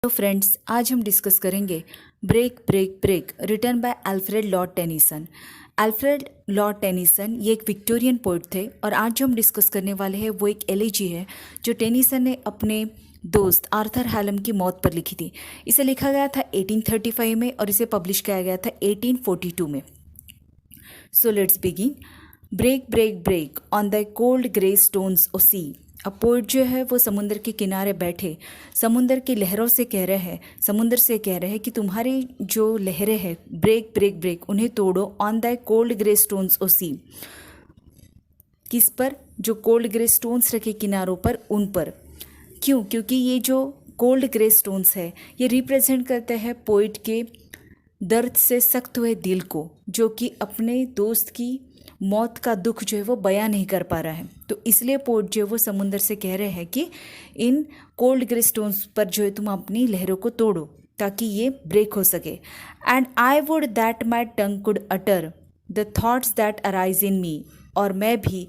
तो फ्रेंड्स, आज हम डिस्कस करेंगे break break break written by Alfred Lord Tennyson. Alfred Lord Tennyson ये एक विक्टोरियन पोइट थे और आज जो हम डिस्कस करने वाले हैं वो एक एलेजी है जो टेनिसन ने अपने दोस्त आर्थर हैलम की मौत पर लिखी थी। इसे लिखा गया था 1835 में और इसे पब्लिश किया गया था 1842 में। So let's begin. Break break break on the cold grey stones O sea. अब पोइट जो है वो समुद्र के किनारे बैठे समुद्र की लहरों से कह रहे हैं, समुद्र से कह रहे हैं कि तुम्हारी जो लहरें हैं ब्रेक ब्रेक ब्रेक उन्हें तोड़ो on the cold grey stones O sea. किस पर? जो कोल्ड ग्रे स्टोन्स रखे किनारों पर, उन पर। क्यों? क्योंकि ये जो कोल्ड ग्रे स्टोन्स है ये रिप्रेजेंट करते हैं पोइट के दर्द से सख्त हुए दिल को, जो कि अपने दोस्त की मौत का दुख जो है वो बयां नहीं कर पा रहा है। तो इसलिए पोइट जो है वो समुद्र से कह रहे हैं कि इन कोल्ड ग्रे स्टोन्स पर जो है तुम अपनी लहरों को तोड़ो ताकि ये ब्रेक हो सके। And I would that my tongue could utter the thoughts that arise in me. और मैं भी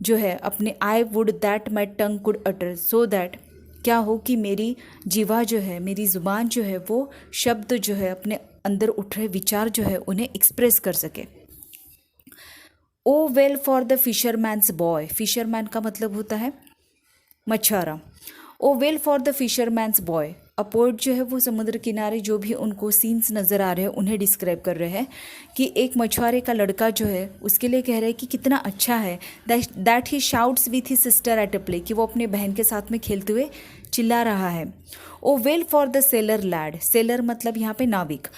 जो है अपने I would that my tongue could utter, so that क्या हो कि मेरी जीवा जो है, मेरी ज़ुबान जो है वो शब्द जो है अपने अंदर उठ रहे विचार जो है उन्हें एक्सप्रेस कर सके। O well for the fisherman's boy. Fisherman का मतलब होता है मछुआरा। O well for the fisherman's boy. A poet जो है वो समुद्र किनारे जो भी उनको सीन्स नज़र आ रहे हैं उन्हें डिस्क्राइब कर रहे हैं कि एक मछुआरे का लड़का जो है उसके लिए कह रहे हैं कि कितना अच्छा है that he shouts with he sister at a play, कि वो अपने बहन के साथ में खेलते हुए चिल्ला रहा है। O well for the sailor lad. Sailor मतलब यहाँ पे नाविक।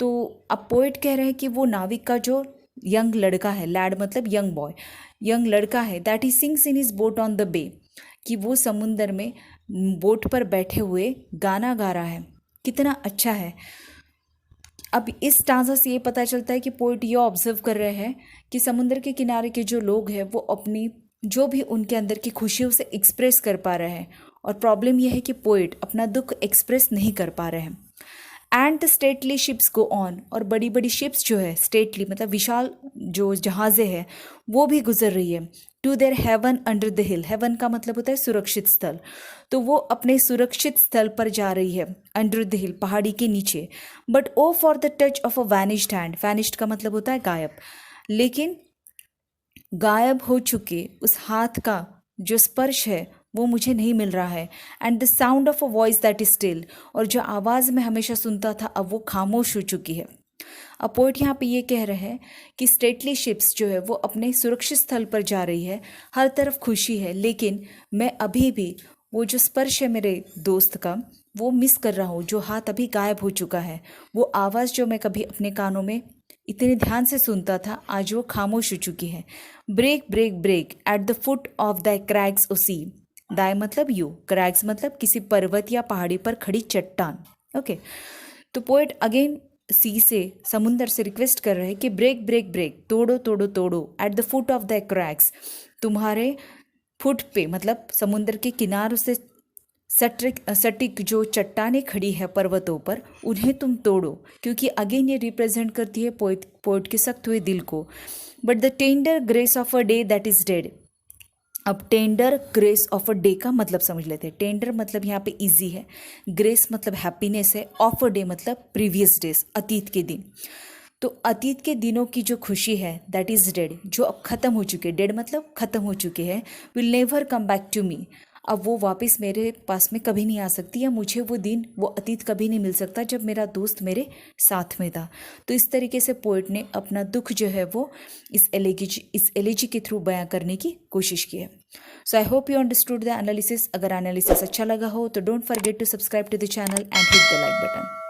तो अब पोइट कह रहे हैं कि वो नाविक का जो यंग लड़का है, लैड मतलब यंग बॉय, यंग लड़का है, that he sings in his boat on the bay, कि वो समुंदर में बोट पर बैठे हुए गाना गा रहा है। कितना अच्छा है। अब इस स्टांजा से ये पता चलता है कि पोइट ये ऑब्जर्व कर रहे हैं कि समुद्र के किनारे के जो लोग हैं वो अपनी जो भी उनके अंदर की खुशी उसे एक्सप्रेस कर पा रहे हैं, और प्रॉब्लम यह है कि पोइट अपना दुख एक्सप्रेस नहीं कर पा रहे हैं। And the stately ships go on. और बड़ी बड़ी शिप्स जो है, स्टेटली मतलब विशाल जो जहाज़ें हैं वो भी गुजर रही है। To their haven under the hill. Haven का मतलब होता है सुरक्षित स्थल। तो वो अपने सुरक्षित स्थल पर जा रही है, अंडर द हिल पहाड़ी के नीचे। But O for the touch of a vanished hand. Vanished का मतलब होता है गायब, लेकिन गायब हो चुके उस हाथ का जो स्पर्श है वो मुझे नहीं मिल रहा है। And the sound of a voice that is still. और जो आवाज़ मैं हमेशा सुनता था अब वो खामोश हो चुकी है। अब पोइट यहाँ पे ये कह रहे हैं कि स्टेटली शिप्स जो है वो अपने सुरक्षित स्थल पर जा रही है, हर तरफ खुशी है, लेकिन मैं अभी भी वो जो स्पर्श है मेरे दोस्त का वो मिस कर रहा हूँ, जो हाथ अभी गायब हो चुका है। वो आवाज़ जो मैं कभी अपने कानों में इतने ध्यान से सुनता था आज वो खामोश हो चुकी है। Break break break at the foot of the crags O sea. Thy मतलब यू, क्रैग्स मतलब किसी पर्वत या पहाड़ी पर खड़ी चट्टान। ओके, तो पोइट अगेन सी से, समुंदर से रिक्वेस्ट कर रहे हैं कि ब्रेक ब्रेक ब्रेक, तोड़ो तोड़ो तोड़ो, at the foot of the crags, तुम्हारे फुट पे मतलब समुंदर के किनारों से सटिक जो चट्टानें खड़ी है पर्वतों पर उन्हें तुम तोड़ो, क्योंकि अगेन ये रिप्रेजेंट करती है पोइट के सख्त हुए दिल को। But the tender grace of a day that is dead. अब tender grace of a day का मतलब समझ लेते हैं। टेंडर मतलब यहाँ पे इजी है, ग्रेस मतलब हैप्पीनेस है, ऑफ अ डे मतलब प्रीवियस डेज, अतीत के दिन। तो अतीत के दिनों की जो खुशी है दैट इज डेड, जो अब खत्म हो चुके, डेड मतलब खत्म हो चुके हैं, will never come back to me. अब वो वापस मेरे पास में कभी नहीं आ सकती, या मुझे वो दिन, वो अतीत कभी नहीं मिल सकता जब मेरा दोस्त मेरे साथ में था। तो इस तरीके से पोइट ने अपना दुख जो है वो इस एलेजी के थ्रू बयां करने की कोशिश की है। So I hope you understood the analysis. अगर एनालिसिस अच्छा लगा हो तो don't forget to subscribe to the channel and hit the like button.